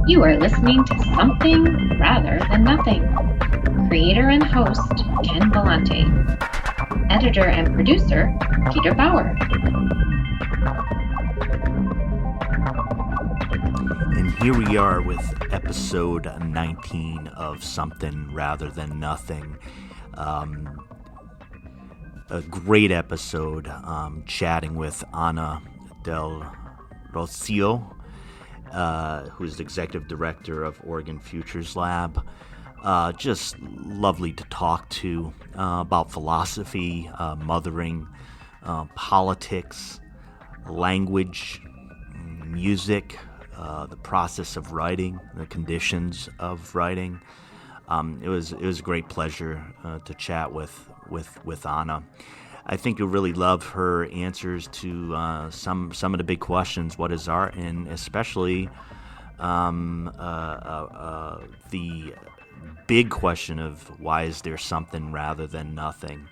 You are listening to Something Rather Than Nothing. Creator and host, Ken Vellante. Editor and producer, Peter Bauer. And here we are with episode 19 of Something Rather Than Nothing. A great episode, chatting with Ana del Rocio, who's the executive director of Oregon Futures Lab. Just lovely to talk to about philosophy, mothering, politics, language, music, the process of writing, the conditions of writing. It was a great pleasure to chat with Ana. I think you'll really love her answers to some of the big questions. What is art, and especially the big question of why is there something rather than nothing?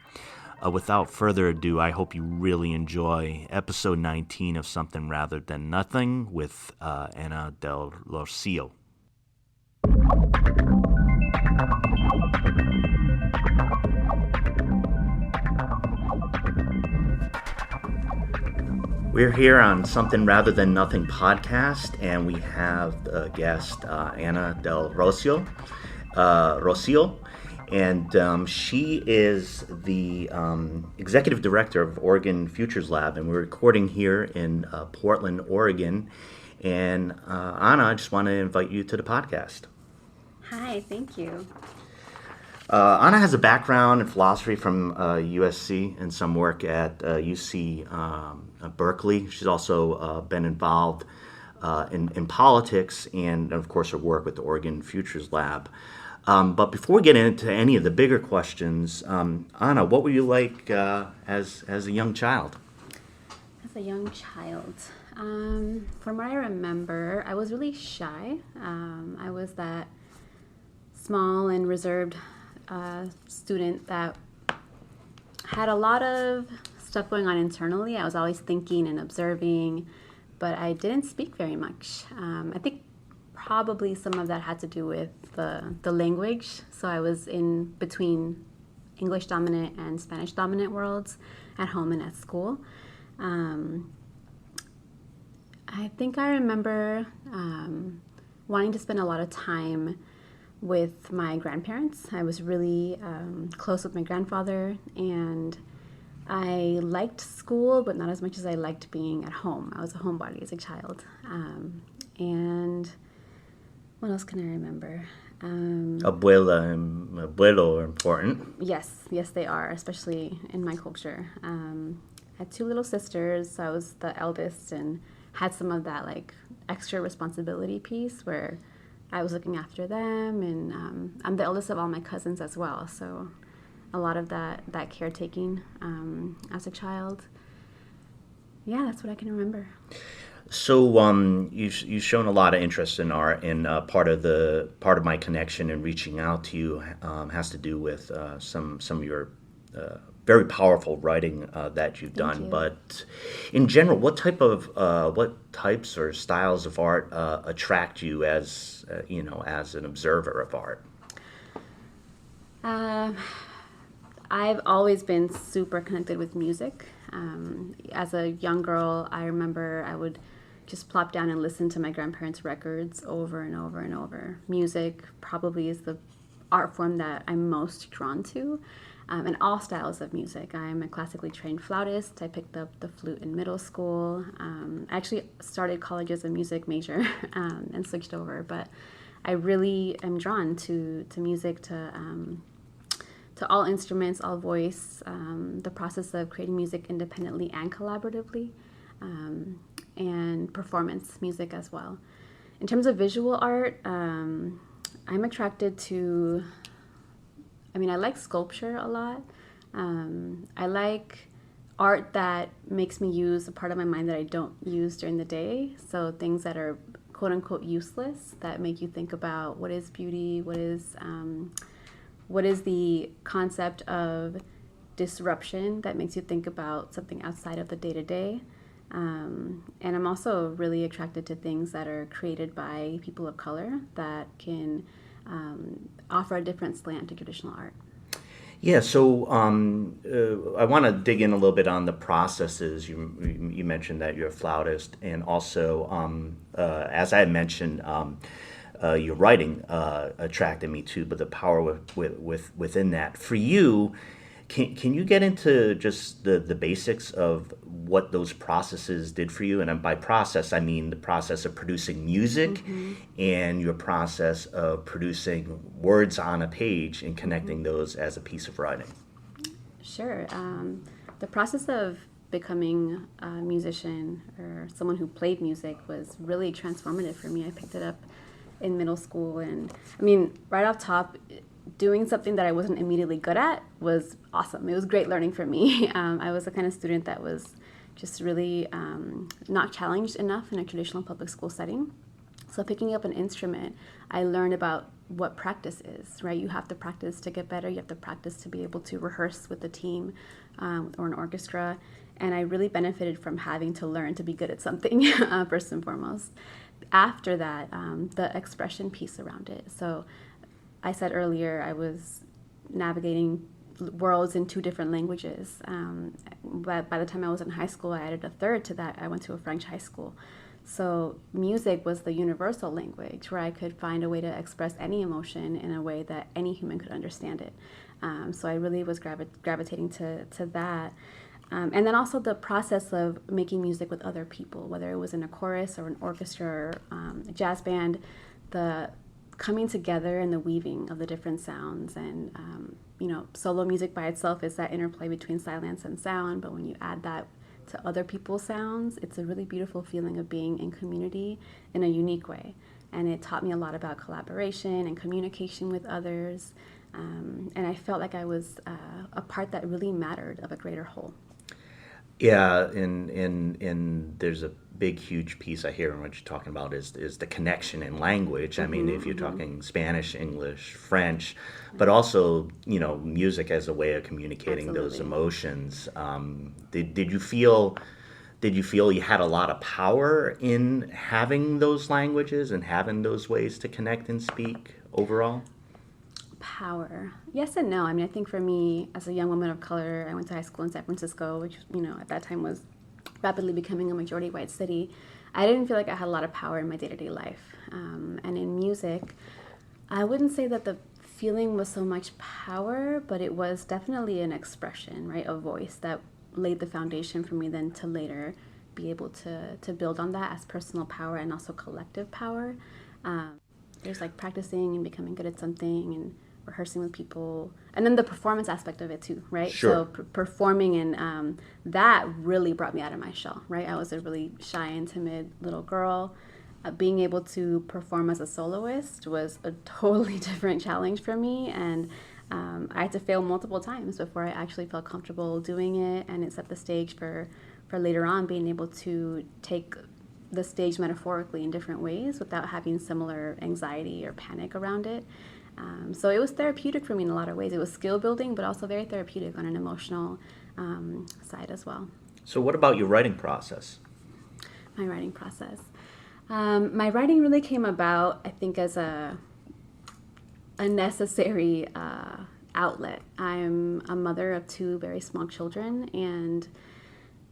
Without further ado, I hope you really enjoy episode 19 of Something Rather Than Nothing with Ana del Rocio. We're here on Something Rather Than Nothing podcast, and we have a guest, Ana del Rocio. And she is the executive director of Oregon Futures Lab, and we're recording here in Portland, Oregon. And Ana, I just want to invite you to the podcast. Hi, thank you. Ana has a background in philosophy from USC and some work at UC Berkeley. She's also been involved in politics and, of course, her work with the Oregon Futures Lab. But before we get into any of the bigger questions, Ana, what were you like as a young child? As a young child, from what I remember, I was really shy. I was that small and reserved student that had a lot of stuff going on internally. I was always thinking and observing, but I didn't speak very much. I think probably some of that had to do with the language. So I was in between English dominant and Spanish dominant worlds at home and at school. I think I remember wanting to spend a lot of time with my grandparents. I was really close with my grandfather, and I liked school, but not as much as I liked being at home. I was a homebody as a child. And what else can I remember? Abuela and abuelo are important. Yes, they are, especially in my culture. I had two little sisters, so I was the eldest and had some of that like extra responsibility piece where I was looking after them, and I'm the eldest of all my cousins as well, so a lot of that caretaking as a child. Yeah, that's what I can remember. So you've shown a lot of interest in art, and part of my connection and reaching out to you has to do with some of your very powerful writing that you've done. You. But in general, what types or styles of art attract you as an observer of art? I've always been super connected with music. As a young girl, I remember I would just plop down and listen to my grandparents' records over and over and over. Music probably is the art form that I'm most drawn to, and all styles of music. I'm a classically trained flautist. I picked up the flute in middle school. I actually started college as a music major and switched over, but I really am drawn to music, to all instruments, all voice, the process of creating music independently and collaboratively, and performance music as well. In terms of visual art, I'm attracted to, I like sculpture a lot. I like art that makes me use a part of my mind that I don't use during the day. So things that are quote unquote useless, that make you think about what is beauty, what is the concept of disruption, that makes you think about something outside of the day-to-day. And I'm also really attracted to things that are created by people of color that can offer a different slant to traditional art. Yeah, so I want to dig in a little bit on the processes. You mentioned that you're a flautist, and also, as I had mentioned, your writing attracted me too, but the power within that. For you, can you get into just the basics of what those processes did for you? And by process, I mean the process of producing music and your process of producing words on a page and connecting those as a piece of writing. Sure. The process of becoming a musician or someone who played music was really transformative for me. I picked it up in middle school, and I mean, right off top, doing something that I wasn't immediately good at was awesome. It was great learning for me. I was the kind of student that was just really not challenged enough in a traditional public school setting. So picking up an instrument, I learned about what practice is, right? You have to practice to get better. You have to practice to be able to rehearse with a team or an orchestra. And I really benefited from having to learn to be good at something, first and foremost. After that, the expression piece around it. So I said earlier I was navigating worlds in 2 different languages. But by the time I was in high school, I added a third to that. I went to a French high school. So music was the universal language where I could find a way to express any emotion in a way that any human could understand it. So I really was gravitating to that. And then also the process of making music with other people, whether it was in a chorus or an orchestra or a jazz band, the coming together and the weaving of the different sounds. And, solo music by itself is that interplay between silence and sound, but when you add that to other people's sounds, it's a really beautiful feeling of being in community in a unique way. And it taught me a lot about collaboration and communication with others. And I felt like I was a part that really mattered of a greater whole. Yeah, and there's a big, huge piece I hear in what you're talking about is the connection in language. I mean, if you're talking Spanish, English, French, but also, music as a way of communicating those emotions. Did you feel you had a lot of power in having those languages and having those ways to connect and speak overall? Power. Yes and no. I mean, I think for me, as a young woman of color, I went to high school in San Francisco, which, at that time was rapidly becoming a majority white city. I didn't feel like I had a lot of power in my day-to-day life. And in music, I wouldn't say that the feeling was so much power, but it was definitely an expression, right? A voice that laid the foundation for me then to later be able to build on that as personal power and also collective power. There's like practicing and becoming good at something and rehearsing with people, and then the performance aspect of it too, right? Sure. So performing, and that really brought me out of my shell, right? I was a really shy and timid little girl. Being able to perform as a soloist was a totally different challenge for me, and I had to fail multiple times before I actually felt comfortable doing it, and it set the stage for later on being able to take the stage metaphorically in different ways without having similar anxiety or panic around it. So it was therapeutic for me in a lot of ways. It was skill building, but also very therapeutic on an emotional side as well. So what about your writing process? My writing process. My writing really came about, I think, as a necessary outlet. I'm a mother of 2 very small children, and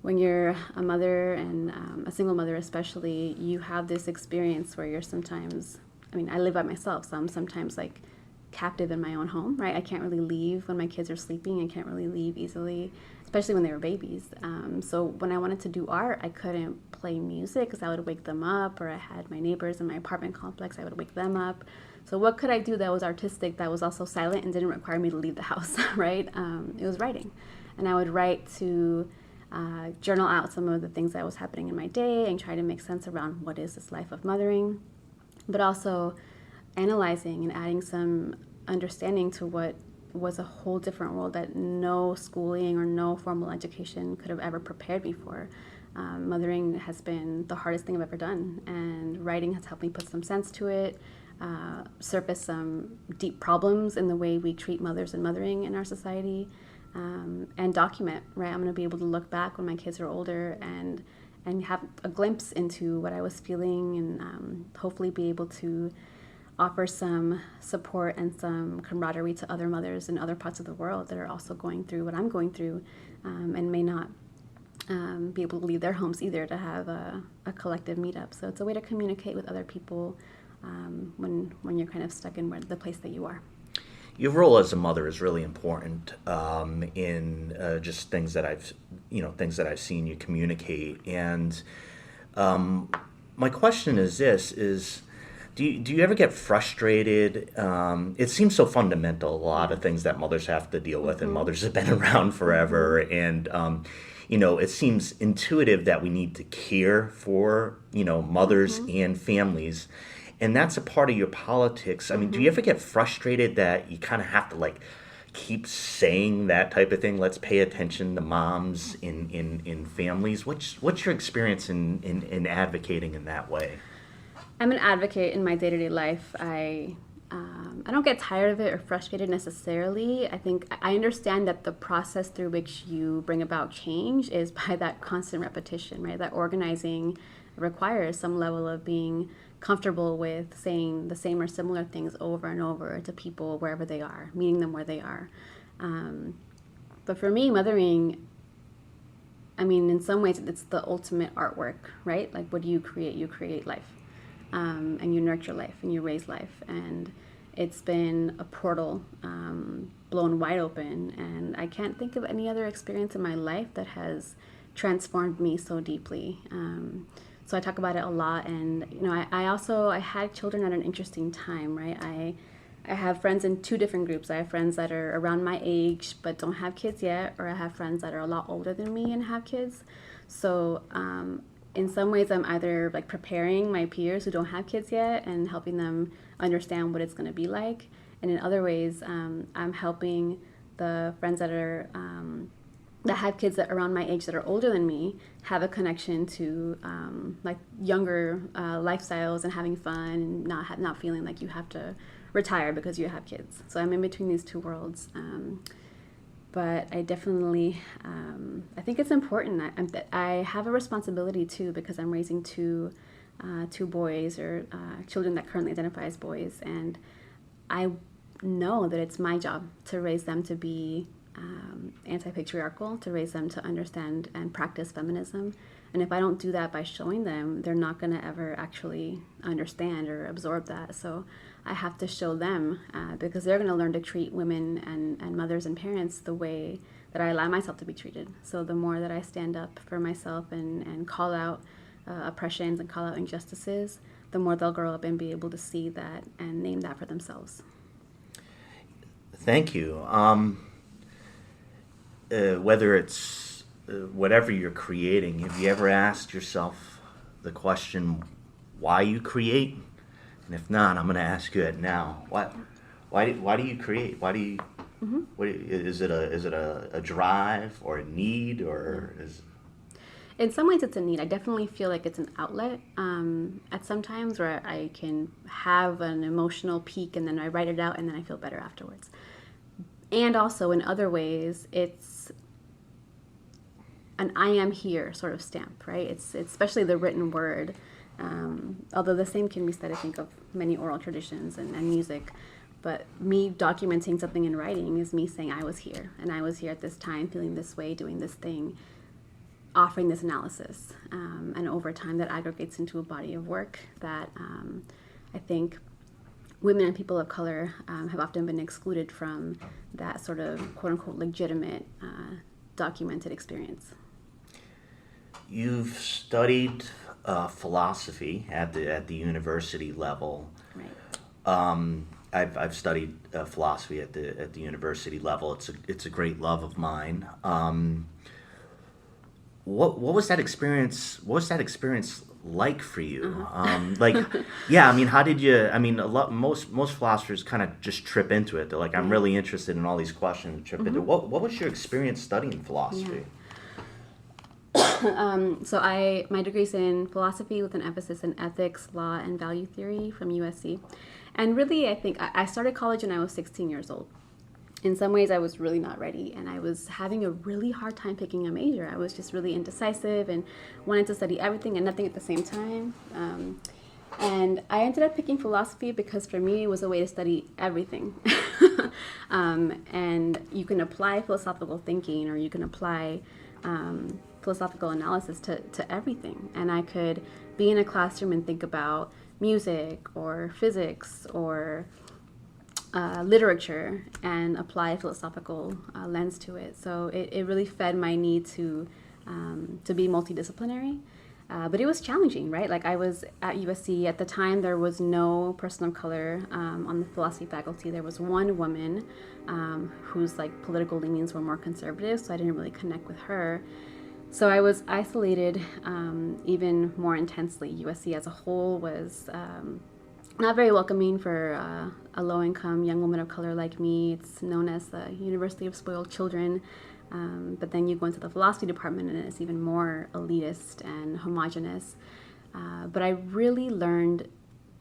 when you're a mother and a single mother especially, you have this experience where you're sometimes, I live by myself, so I'm sometimes like captive in my own home, right? I can't really leave when my kids are sleeping. I can't really leave easily, especially when they were babies. So when I wanted to do art, I couldn't play music because I would wake them up, or I had my neighbors in my apartment complex, I would wake them up. So what could I do that was artistic, that was also silent and didn't require me to leave the house, right? It was writing. And I would write to journal out some of the things that was happening in my day and try to make sense around what is this life of mothering, but also analyzing and adding some understanding to what was a whole different world that no schooling or no formal education could have ever prepared me for. Mothering has been the hardest thing I've ever done, and writing has helped me put some sense to it, surface some deep problems in the way we treat mothers and mothering in our society, and document, right? I'm going to be able to look back when my kids are older and and have a glimpse into what I was feeling, and hopefully be able to offer some support and some camaraderie to other mothers in other parts of the world that are also going through what I'm going through, and may not be able to leave their homes either, to have a collective meetup. So it's a way to communicate with other people when you're kind of stuck in the place that you are. Your role as a mother is really important in just things that I've seen you communicate. And my question is this: do you ever get frustrated? It seems so fundamental, a lot of things that mothers have to deal with, and mothers have been around forever. And it seems intuitive that we need to care for mothers and families. And that's a part of your politics. I mean, do you ever get frustrated that you kind of have to keep saying that type of thing? Let's pay attention to moms in families. What's your experience in advocating in that way? I'm an advocate in my day-to-day life. I don't get tired of it or frustrated necessarily. I think I understand that the process through which you bring about change is by that constant repetition, right? That organizing requires some level of being comfortable with saying the same or similar things over and over to people wherever they are, meeting them where they are. But for me, mothering, I mean, in some ways, it's the ultimate artwork, right? Like, what do you create? You create life, and you nurture life, and you raise life. And it's been a portal blown wide open, and I can't think of any other experience in my life that has transformed me so deeply. So I talk about it a lot, and I had children at an interesting time, right? I have friends in two different groups. I have friends that are around my age but don't have kids yet, or I have friends that are a lot older than me and have kids. So in some ways, I'm either preparing my peers who don't have kids yet and helping them understand what it's going to be like, and in other ways, I'm helping the friends that are that have kids that are around my age that are older than me have a connection to younger lifestyles and having fun, and not feeling like you have to retire because you have kids. So I'm in between these two worlds. But I definitely, I think it's important that I have a responsibility too, because I'm raising two boys, or children that currently identify as boys, and I know that it's my job to raise them to be anti-patriarchal, to raise them to understand and practice feminism. And if I don't do that by showing them, they're not going to ever actually understand or absorb that. So I have to show them, because they're going to learn to treat women and mothers and parents the way that I allow myself to be treated. So the more that I stand up for myself and call out oppressions and call out injustices, the more they'll grow up and be able to see that and name that for themselves. Thank you. Whether it's whatever you're creating, have you ever asked yourself the question, why you create? And if not, I'm going to ask you it now. Why do you create? Why do you? What, is it a drive or a need, or is? In some ways, it's a need. I definitely feel like it's an outlet. At some times where I can have an emotional peak and then I write it out and then I feel better afterwards. And also in other ways, it's an I am here sort of stamp, right? It's especially the written word, although the same can be said, I think, of many oral traditions and music. But me documenting something in writing is me saying I was here, and I was here at this time, feeling this way, doing this thing, offering this analysis. And over time, that aggregates into a body of work that I think women and people of color have often been excluded from that sort of quote-unquote legitimate documented experience. You've studied philosophy at the university level. Right. I've studied philosophy at the university level. It's a great love of mine. What was that experience? What was that experience like for you? Yeah, I mean, how did you? I mean, most philosophers kind of just trip into it. They're like, I'm really interested in all these questions. And trip into it. What was your experience studying philosophy? So my degree's in philosophy with an emphasis in ethics, law, and value theory from USC. And really, I think I started college when I was 16 years old. in some ways I was really not ready, and I was having a really hard time picking a major. I was just really indecisive and wanted to study everything and nothing at the same time. And I ended up picking philosophy because for me it was a way to study everything. And you can apply philosophical thinking, or you can apply philosophical analysis to everything. And I could be in a classroom and think about music or physics or literature and apply a philosophical lens to it. So it really fed my need to be multidisciplinary. But it was challenging, right? Like, I was at USC at the time. There was no person of color on the philosophy faculty. There was one woman whose like political leanings were more conservative, so I didn't really connect with her. So I was isolated even more intensely. USC as a whole was not very welcoming for a low-income young woman of color like me. It's known as the University of Spoiled Children. But then you go into the philosophy department and it's even more elitist and homogenous. But I really learned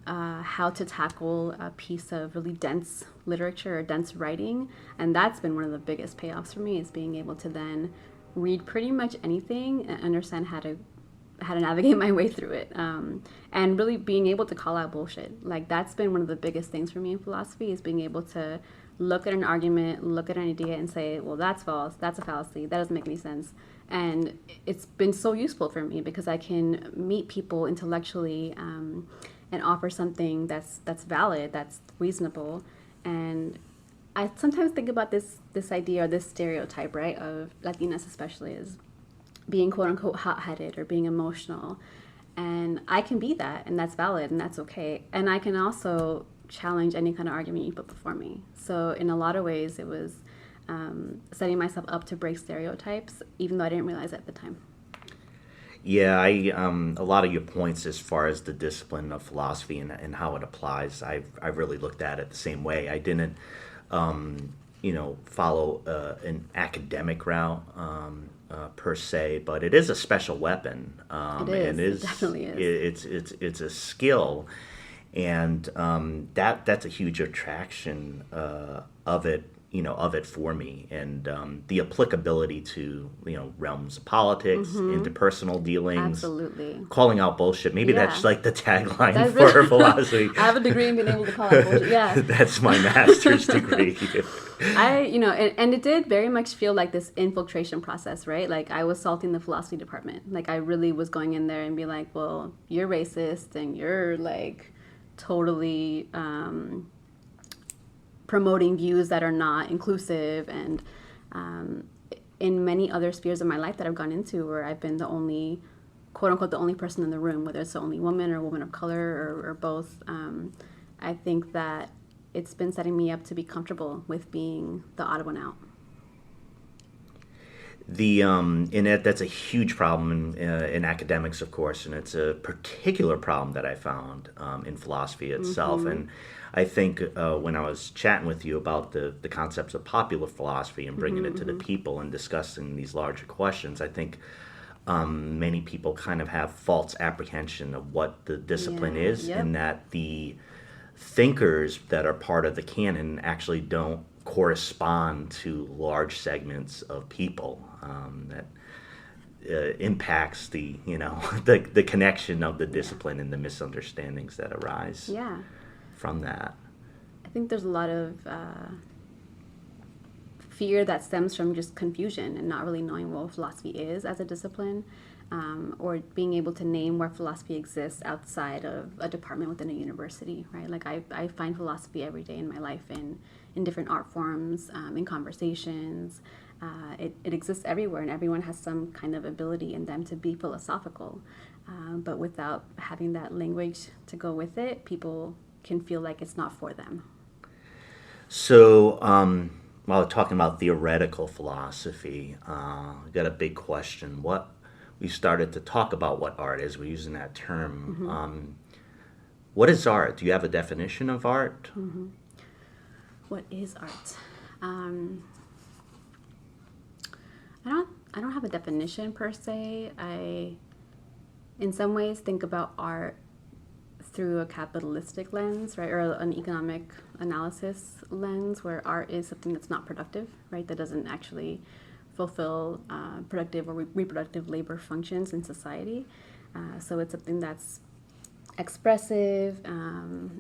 how to tackle a piece of really dense literature or dense writing. And that's been one of the biggest payoffs for me, is being able to then read pretty much anything and understand how to navigate my way through it. And really being able to call out bullshit. Like, that's been one of the biggest things for me in philosophy, is being able to look at an argument, look at an idea and say, well, that's false, that's a fallacy, that doesn't make any sense. And it's been so useful for me because I can meet people intellectually and offer something that's valid, that's reasonable. And I sometimes think about this idea, or this stereotype, right, of Latinas especially, as being quote unquote hot-headed or being emotional. And I can be that, and that's valid, and that's okay. And I can also challenge any kind of argument you put before me. So in a lot of ways, it was setting myself up to break stereotypes, even though I didn't realize it at the time. Yeah, a lot of your points as far as the discipline of philosophy and how it applies, I've really looked at it the same way. I didn't, follow an academic route per se, but it is a special weapon. It definitely is. It's a skill. And that's a huge attraction of it for me, and the applicability to realms of politics, interpersonal dealings, absolutely, calling out bullshit. Maybe that's like the tagline for philosophy. I have a degree in being able to call out bullshit. Yeah, that's my master's degree. And it did very much feel like this infiltration process, right? Like, I was salting the philosophy department. Like, I really was going in there and be like, well, you're racist and you're like totally promoting views that are not inclusive. And in many other spheres of my life that I've gone into, where I've been the only, quote unquote, the only person in the room, whether it's the only woman or woman of color or both, I think that it's been setting me up to be comfortable with being the odd one out. That's a huge problem in academics, of course, and it's a particular problem that I found in philosophy itself. And I think when I was chatting with you about the concepts of popular philosophy and bringing it to the people and discussing these larger questions, I think many people kind of have false apprehension of what the discipline is, and that the thinkers that are part of the canon actually don't correspond to large segments of people. That impacts the connection of the discipline and the misunderstandings that arise from that. I think there's a lot of fear that stems from just confusion and not really knowing what philosophy is as a discipline, or being able to name where philosophy exists outside of a department within a university, right? Like, I find philosophy every day in my life in different art forms, in conversations. It exists everywhere, and everyone has some kind of ability in them to be philosophical. But without having that language to go with it, people can feel like it's not for them. So, while we're talking about theoretical philosophy, I got a big question. We started to talk about what art is. We're using that term. What is art? Do you have a definition of art? What is art? I don't have a definition per se. I, in some ways, think about art through a capitalistic lens, right, or an economic analysis lens, where art is something that's not productive, right, that doesn't actually fulfill productive or reproductive labor functions in society. So it's something that's expressive.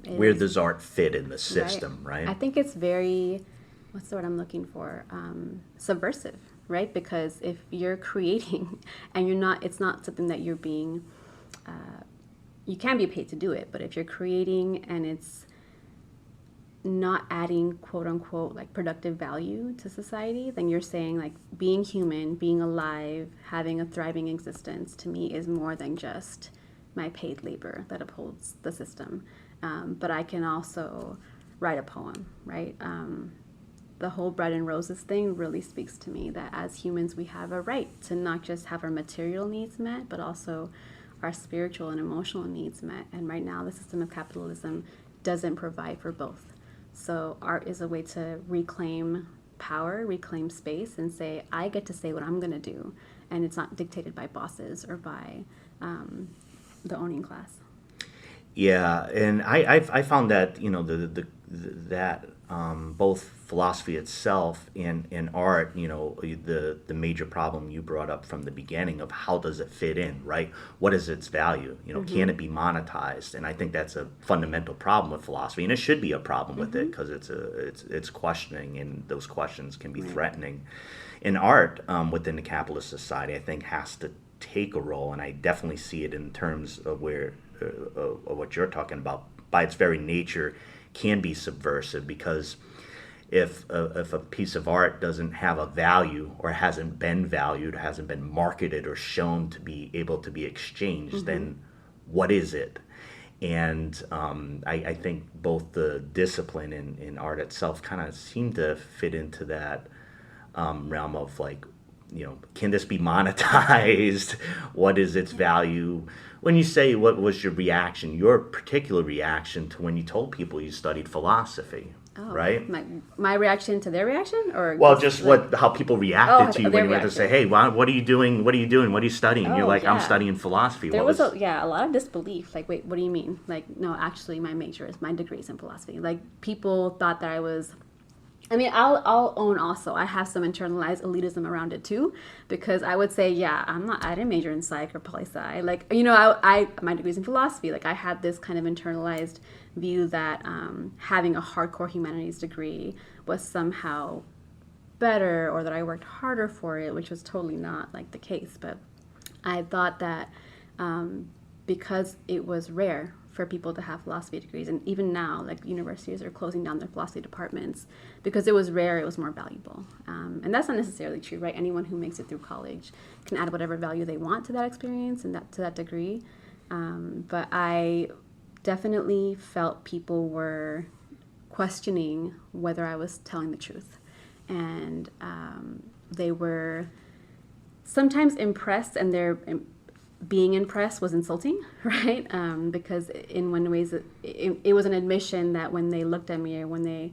Where does art fit in the system, right? I think it's very, what's the word I'm looking for? Subversive, right? Because if you're creating and it's not something that you're being, you can be paid to do it, but if you're creating and it's not adding quote unquote like productive value to society, then you're saying like being human, being alive, having a thriving existence to me is more than just my paid labor that upholds the system. But I can also write a poem, right? The whole bread and roses thing really speaks to me that as humans we have a right to not just have our material needs met, but also our spiritual and emotional needs met. And right now the system of capitalism doesn't provide for both. So art is a way to reclaim power, reclaim space, and say, I get to say what I'm going to do. And it's not dictated by bosses or by the owning class. Yeah, and I found that, that both philosophy itself and art, the major problem you brought up from the beginning of how does it fit in, right? What is its value? Can it be monetized? And I think that's a fundamental problem with philosophy, and it should be a problem with it because it's questioning, and those questions can be threatening. And art within the capitalist society, I think, has to take a role, and I definitely see it in terms of where of what you're talking about. By its very nature, can be subversive, because if a piece of art doesn't have a value or hasn't been valued, hasn't been marketed or shown to be able to be exchanged, then what is it? And I think both the discipline and art itself kind of seem to fit into that realm of like, can this be monetized? What is its value? When you say, what was your particular reaction to when you told people you studied philosophy, right? My reaction to their reaction? Or well, just how people reacted to you when you went to say, hey, what are you doing? What are you doing? What are you studying? You're like, I'm studying philosophy. There was a lot of disbelief. Like, wait, what do you mean? Like, no, actually, my degree is in philosophy. Like, people thought that I was... I'll own also, I have some internalized elitism around it too, because I would say, I didn't major in psych or poli-sci. Like, my degree's in philosophy. Like, I had this kind of internalized view that having a hardcore humanities degree was somehow better, or that I worked harder for it, which was totally not like the case. But I thought that because it was rare for people to have philosophy degrees, and even now, like, universities are closing down their philosophy departments because it was rare, it was more valuable. And that's not necessarily true, right? Anyone who makes it through college can add whatever value they want to that experience and to that degree. But I definitely felt people were questioning whether I was telling the truth. And they were sometimes impressed, and they're being impressed was insulting, right? Because in one ways, it was an admission that when they looked at me or when they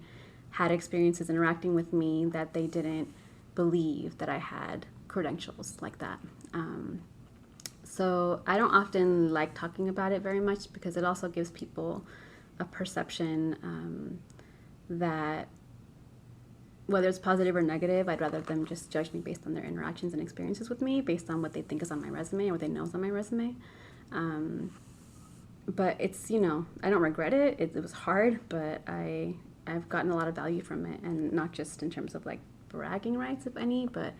had experiences interacting with me, that they didn't believe that I had credentials like that. So I don't often like talking about it very much, because it also gives people a perception that, whether it's positive or negative, I'd rather them just judge me based on their interactions and experiences with me, based on what they think is on my resume or what they know is on my resume. But it's, I don't regret it. It was hard, but I've gotten a lot of value from it, and not just in terms of like bragging rights, if any, but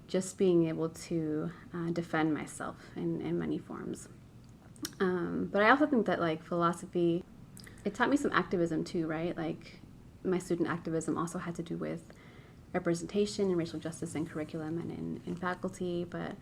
just being able to defend myself in many forms. But I also think that like philosophy, it taught me some activism too, right? Like, my student activism also had to do with representation and racial justice in curriculum and in faculty. But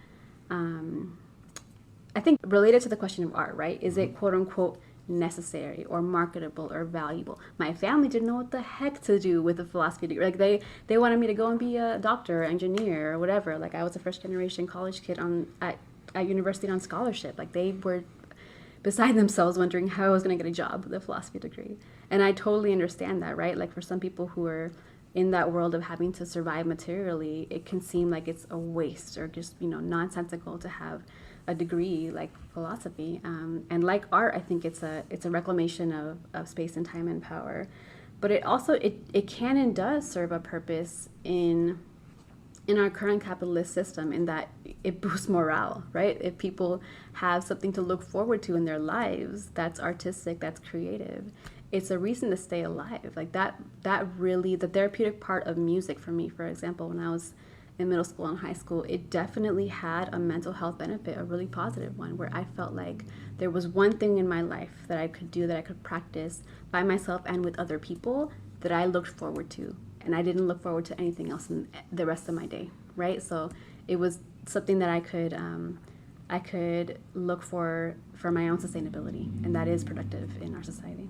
I think related to the question of art, right? Is it quote unquote necessary or marketable or valuable? My family didn't know what the heck to do with a philosophy degree. Like, they wanted me to go and be a doctor, engineer, or whatever. Like, I was a first generation college kid at university on scholarship. Like, they were beside themselves wondering how I was going to get a job with a philosophy degree. And I totally understand that, right? Like, for some people who are in that world of having to survive materially, it can seem like it's a waste or just, nonsensical to have a degree like philosophy. And like art, I think it's a reclamation of space and time and power. But it also, it can and does serve a purpose in our current capitalist system, in that it boosts morale, right? If people have something to look forward to in their lives that's artistic, that's creative, it's a reason to stay alive. Like that really, the therapeutic part of music for me, for example, when I was in middle school and high school, it definitely had a mental health benefit, a really positive one, where I felt like there was one thing in my life that I could do, that I could practice by myself and with other people, that I looked forward to. And I didn't look forward to anything else in the rest of my day, right? So it was something that I could look for my own sustainability, and that is productive in our society.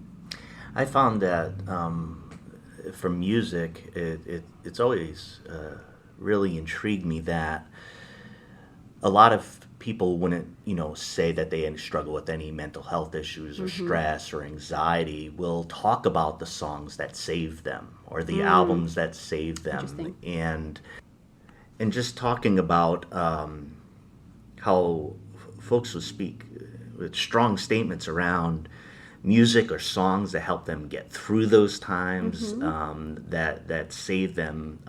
I found that for music, it's always really intrigued me that a lot of people wouldn't, say that they struggle with any mental health issues or stress or anxiety, will talk about the songs that saved them or the albums that saved them. And just talking about how folks will speak with strong statements around music or songs that help them get through those times, that save them,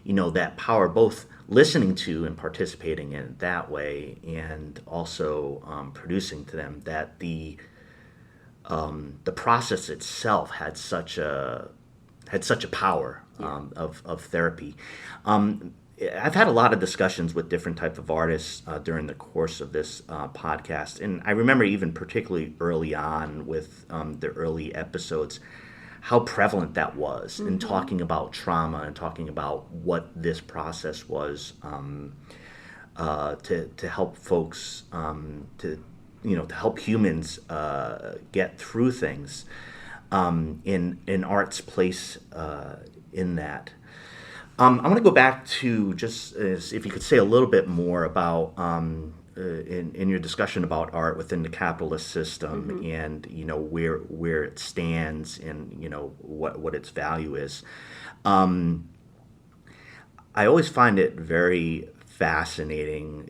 that power, both listening to and participating in it that way, and also producing to them, that the process itself had such a power of therapy. I've had a lot of discussions with different types of artists during the course of this podcast, and I remember even particularly early on with the early episodes, how prevalent that was in talking about trauma and talking about what this process was to help folks, to help humans get through things, in art's place in that. I want to go back to just if you could say a little bit more about in your discussion about art within the capitalist system, and where it stands, and what its value is. I always find it very fascinating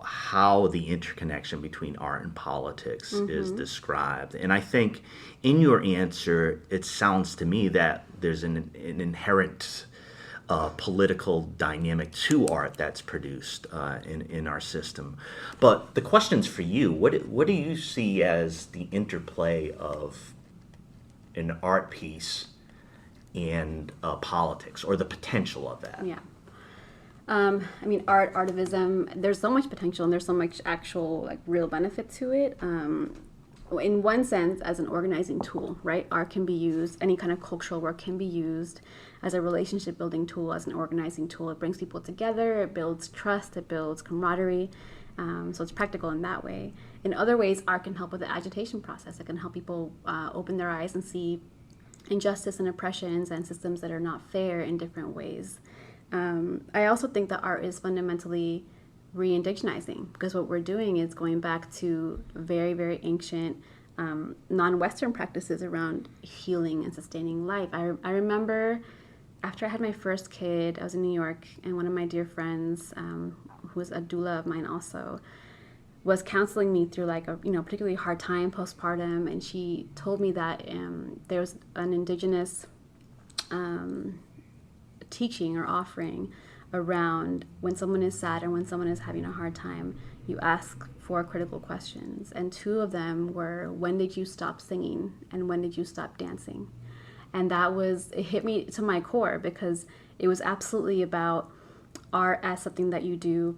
how the interconnection between art and politics is described, and I think in your answer it sounds to me that there's an inherent political dynamic to art that's produced in our system. But the question's for you. What do you see as the interplay of an art piece and politics, or the potential of that? Yeah. Artivism, there's so much potential, and there's so much actual real benefit to it. In one sense, as an organizing tool, right? Art can be used, any kind of cultural work can be used as a relationship building tool, as an organizing tool. It brings people together, it builds trust, it builds camaraderie. So it's practical in that way. In other ways, art can help with the agitation process. It can help people open their eyes and see injustice and oppressions and systems that are not fair in different ways. I also think that art is fundamentally re-indigenizing, because what we're doing is going back to very, very ancient non-Western practices around healing and sustaining life. I remember after I had my first kid, I was in New York, and one of my dear friends, who was a doula of mine also, was counseling me through a particularly hard time postpartum, and she told me that there was an indigenous teaching or offering around when someone is sad or when someone is having a hard time, you ask 4 critical questions. And 2 of them were, when did you stop singing, and when did you stop dancing? And it hit me to my core, because it was absolutely about art as something that you do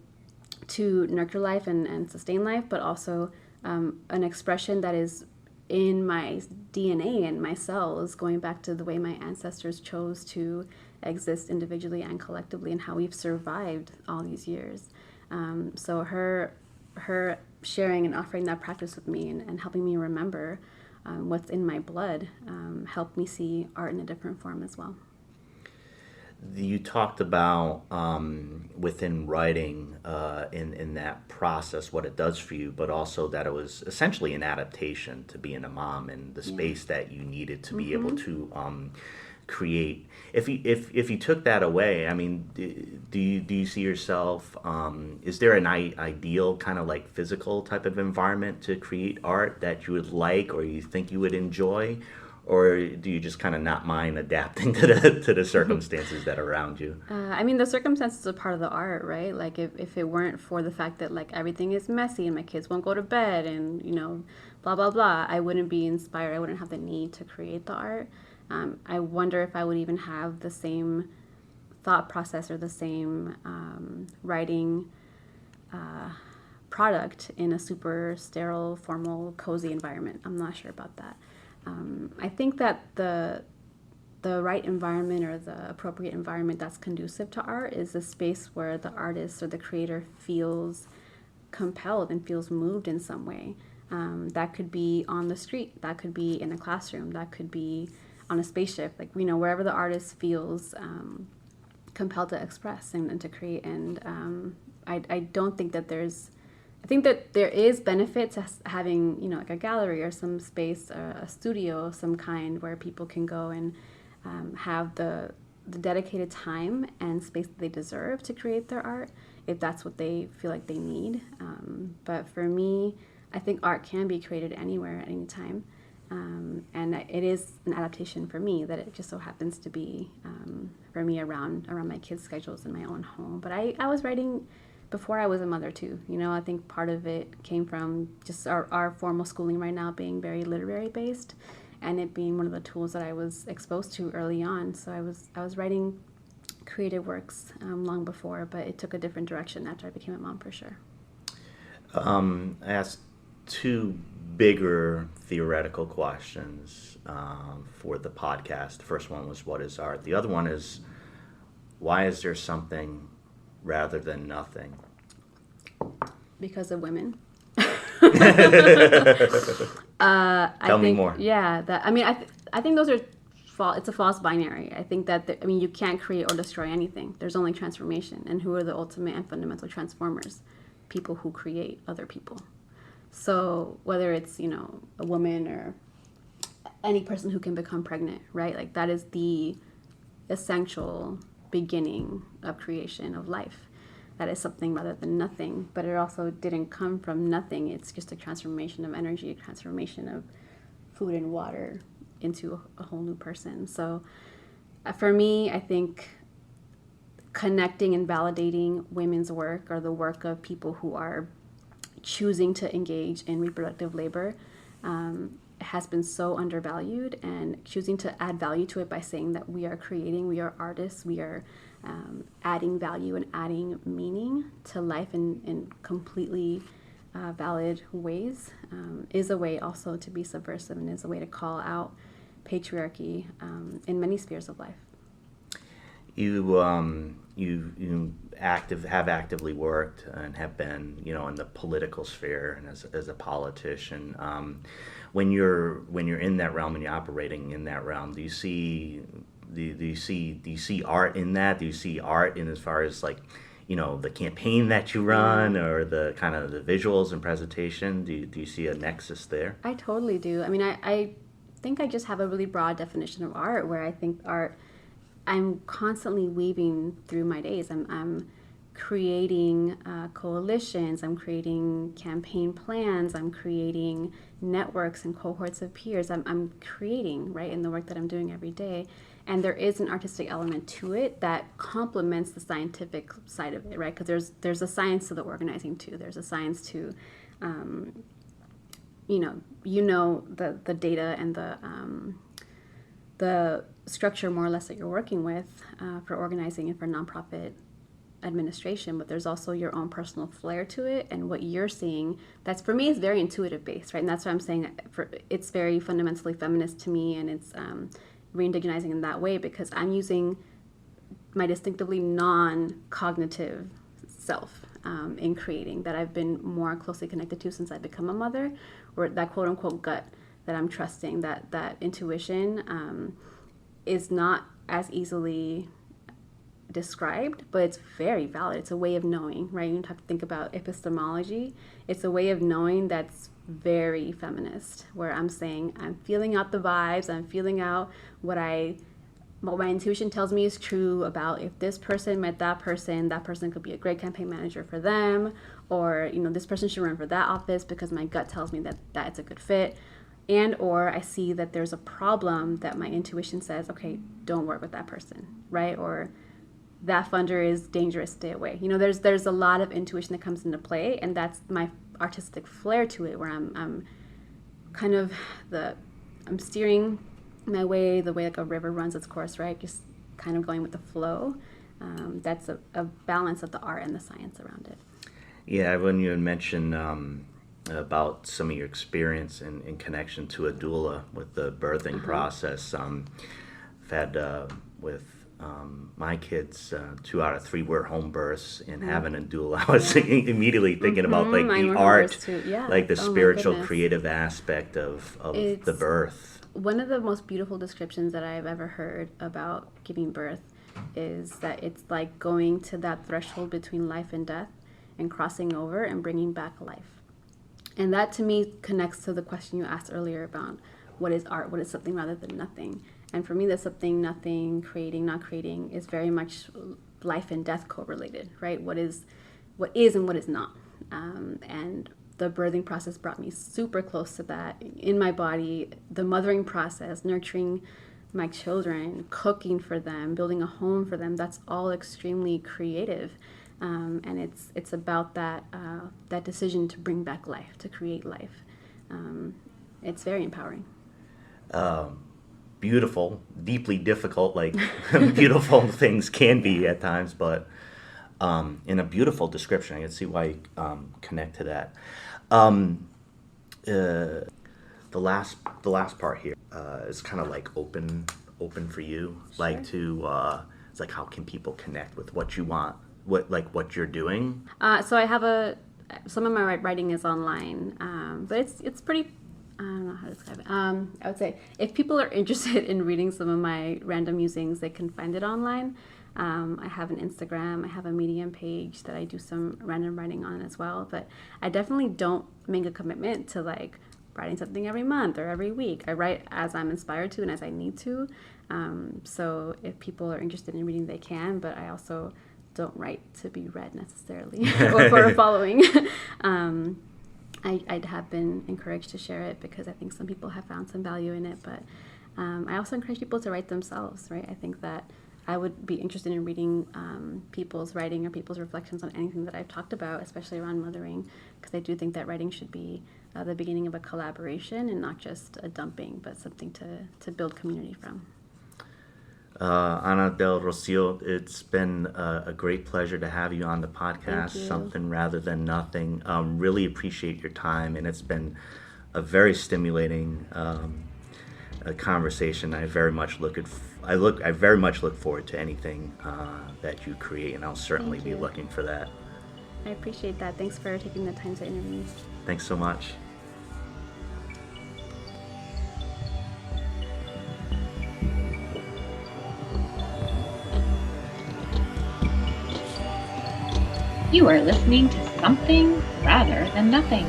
to nurture life and sustain life, but also an expression that is in my DNA and my cells, going back to the way my ancestors chose to exist individually and collectively, and how we've survived all these years. So her sharing and offering that practice with me, and helping me remember what's in my blood, helped me see art in a different form as well. You talked about within writing, in that process, what it does for you, but also that it was essentially an adaptation to being a mom, and the space that you needed to be able to create. If you took that away, I mean, do you see yourself? Is there an ideal kind of like physical type of environment to create art that you would like, or you think you would enjoy, or do you just kind of not mind adapting to the circumstances that are around you? I mean, the circumstances are part of the art, right? Like if it weren't for the fact that like everything is messy and my kids won't go to bed and blah blah blah, I wouldn't be inspired. I wouldn't have the need to create the art. I wonder if I would even have the same thought process or the same writing product in a super sterile, formal, cozy environment. I'm not sure about that. I think that the right environment or the appropriate environment that's conducive to art is a space where the artist or the creator feels compelled and feels moved in some way. That could be on the street, that could be in a classroom, that could be on a spaceship, like wherever the artist feels compelled to express and to create. And I don't think that I think that there is benefit to having like a gallery or some space, a studio of some kind where people can go and have the dedicated time and space that they deserve to create their art, if that's what they feel like they need. But for me, I think art can be created anywhere at any time. And it is an adaptation for me that it just so happens to be for me around my kids' schedules in my own home. But I was writing before I was a mother too. I think part of it came from just our formal schooling right now being very literary based, and it being one of the tools that I was exposed to early on. So I was writing creative works long before, but it took a different direction after I became a mom for sure. I asked two bigger theoretical questions for the podcast. The first one was, what is art? The other one is, why is there something rather than nothing? Because of women. Tell me more. Yeah, I think those are it's a false binary. I think that you can't create or destroy anything. There's only transformation, and who are the ultimate and fundamental transformers? People who create other people. So whether it's a woman or any person who can become pregnant, right? Like that is the essential beginning of creation of life. That is something rather than nothing, but it also didn't come from nothing. It's just a transformation of energy, a transformation of food and water into a whole new person. So for me, I think connecting and validating women's work or the work of people who are choosing to engage in reproductive labor has been so undervalued, and choosing to add value to it by saying that we are creating, we are artists, we are adding value and adding meaning to life in completely valid ways is a way also to be subversive, and is a way to call out patriarchy in many spheres of life. You have actively worked and have been in the political sphere and as a politician. When you're in that realm and you're operating in that realm, do you see art in that? Do you see art in as far as like the campaign that you run, or the kind of the visuals and presentation? Do you see a nexus there? I totally do. I think I just have a really broad definition of art, where I think art, I'm constantly weaving through my days. I'm creating coalitions, I'm creating campaign plans, I'm creating networks and cohorts of peers. I'm creating, right, in the work that I'm doing every day. And there is an artistic element to it that complements the scientific side of it, right? Because there's a science to the organizing too. There's a science to, the data and the structure more or less that you're working with for organizing and for nonprofit administration, but there's also your own personal flair to it, and what you're seeing, that's for me is very intuitive based, right? And that's why I'm saying it's very fundamentally feminist to me, and it's re-indigenizing in that way, because I'm using my distinctively non-cognitive self in creating, that I've been more closely connected to since I've become a mother, or that quote-unquote gut that I'm trusting, that intuition is not as easily described, but it's very valid. It's a way of knowing, right? You have to think about epistemology. It's a way of knowing that's very feminist, where I'm saying I'm feeling out the vibes, I'm feeling out what I what my intuition tells me is true about if this person met that person could be a great campaign manager for them, or this person should run for that office because my gut tells me that it's a good fit, and or I see that there's a problem that my intuition says, okay, don't work with that person, right? Or that funder is dangerous, stay away. There's a lot of intuition that comes into play, and that's my artistic flair to it, where I'm kind of I'm steering my way the way like a river runs its course, right? Just kind of going with the flow. That's a balance of the art and the science around it. Yeah, when you had mentioned about some of your experience in connection to a doula with the birthing process, I've had with my kids, 2 out of 3 were home births, and having a doula, I was immediately thinking about like the art, like the spiritual, creative aspect of the birth. One of the most beautiful descriptions that I've ever heard about giving birth is that it's like going to that threshold between life and death and crossing over and bringing back life. And that to me connects to the question you asked earlier about what is art, what is something rather than nothing. And for me, the something, nothing, creating, not creating is very much life and death correlated, right? What is and what is not. And the birthing process brought me super close to that in my body. The mothering process, nurturing my children, cooking for them, building a home for them, that's all extremely creative. And it's about that decision to bring back life, to create life. It's very empowering. Beautiful, deeply difficult, like beautiful things can be at times, but in a beautiful description. I can see why you connect to that. The last part here is kind of like open for you, sure. Like to it's like, how can people connect with what you want, what you're doing? So I have some of my writing is online, but it's pretty. I don't know how to describe it. I would say if people are interested in reading some of my random musings, they can find it online. I have an Instagram, I have a Medium page that I do some random writing on as well, but I definitely don't make a commitment to like writing something every month or every week. I write as I'm inspired to and as I need to. So if people are interested in reading, they can, but I also don't write to be read necessarily or for a following. I have been encouraged to share it because I think some people have found some value in it, but I also encourage people to write themselves, right? I think that I would be interested in reading people's writing or people's reflections on anything that I've talked about, especially around mothering, because I do think that writing should be the beginning of a collaboration and not just a dumping, but something to build community from. Ana del Rocio, it's been a great pleasure to have you on the podcast, Something Rather Than Nothing. Really appreciate your time, and it's been a very stimulating conversation. I very much look forward to anything that you create, and I'll certainly be looking for that. I appreciate that. Thanks for taking the time to interview me. Thanks so much. You are listening to Something Rather Than Nothing.